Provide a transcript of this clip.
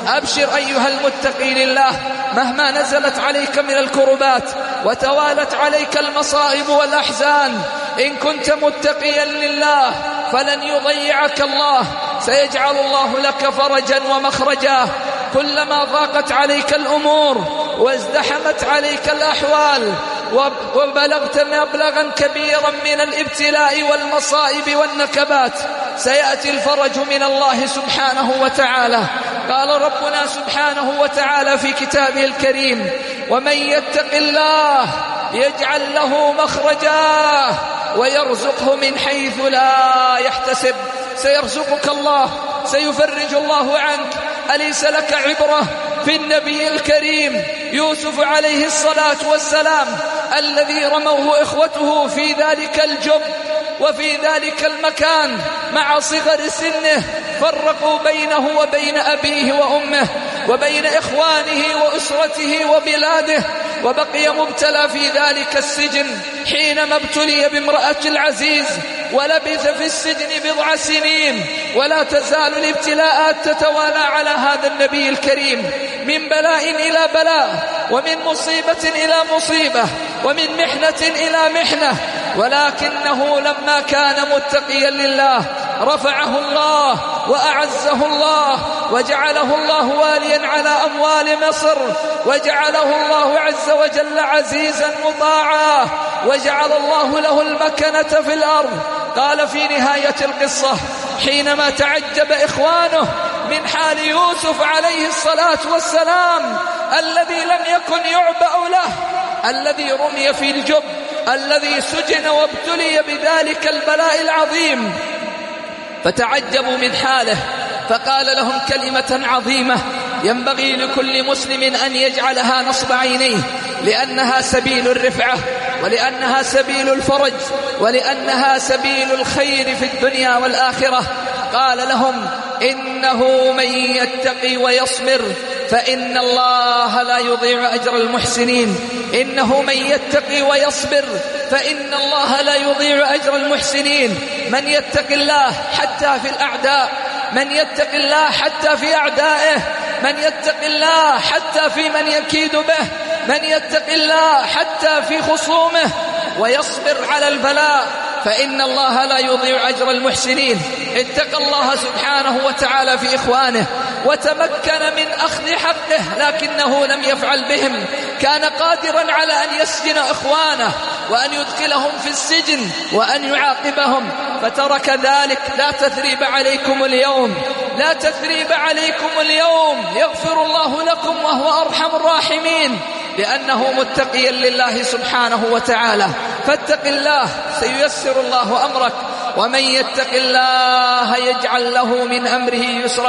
أبشر أيها المتقي لله مهما نزلت عليك من الكربات وتوالت عليك المصائب والأحزان، إن كنت متقيا لله فلن يضيعك الله، سيجعل الله لك فرجا ومخرجا. كلما ضاقت عليك الأمور وازدحمت عليك الأحوال وبلغت مبلغا كبيرا من الابتلاء والمصائب والنكبات، سيأتي الفرج من الله سبحانه وتعالى. قال ربنا سبحانه وتعالى في كتابه الكريم: ومن يتق الله يجعل له مخرجا ويرزقه من حيث لا يحتسب. سيرزقك الله، سيفرج الله عنك. أليس لك عبرة في النبي الكريم يوسف عليه الصلاة والسلام الذي رموه إخوته في ذلك الجب وفي ذلك المكان مع صغر سنه، فرقوا بينه وبين أبيه وأمه وبين إخوانه وأسرته وبلاده، وبقي مبتلى في ذلك السجن حينما ابتلي بامرأة العزيز، ولبث في السجن 7 سنين. ولا تزال الابتلاءات تتوالى على هذا النبي الكريم، من بلاء إلى بلاء، ومن مصيبة إلى مصيبة، ومن محنة إلى محنة، ولكنه لما كان متقيا لله رفعه الله وأعزه الله، وجعله الله واليا على أموال مصر، وجعله الله عز وجل عزيزا مطاعا، وجعل الله له المكنة في الأرض. قال في نهاية القصة حينما تعجب إخوانه من حال يوسف عليه الصلاة والسلام الذي لم يكن يعبأ له، الذي رمي في الجب، الذي سجن وابتلي بذلك البلاء العظيم، فتعجبوا من حاله، فقال لهم كلمة عظيمة ينبغي لكل مسلم أن يجعلها نصب عينيه، لأنها سبيل الرفعة، ولأنها سبيل الفرج، ولأنها سبيل الخير في الدنيا والآخرة. قال لهم: إنه من يتقي ويصبر فإن الله لا يضيع أجر المحسنين. إنه من يتقي ويصبر فإن الله لا يضيع أجر المحسنين. من يتق الله حتى في الأعداء، من يتق الله حتى في أعدائه، من يتق الله حتى في من يكيد به، من يتق الله حتى في خصومه، ويصبر على البلاء فإن الله لا يضيع أجر المحسنين. اتقى الله سبحانه وتعالى في إخوانه وتمكن من أخذ حقه، لكنه لم يفعل بهم. كان قادرا على أن يسجن إخوانه وأن يدخلهم في السجن وأن يعاقبهم، فترك ذلك. لا تثريب عليكم اليوم، لا تثريب عليكم اليوم، يغفر الله لكم وهو أرحم الراحمين، لأنه متقيا لله سبحانه وتعالى. فاتق الله سييسر الله أمرك، ومن يتق الله يجعل له من أمره يسرا.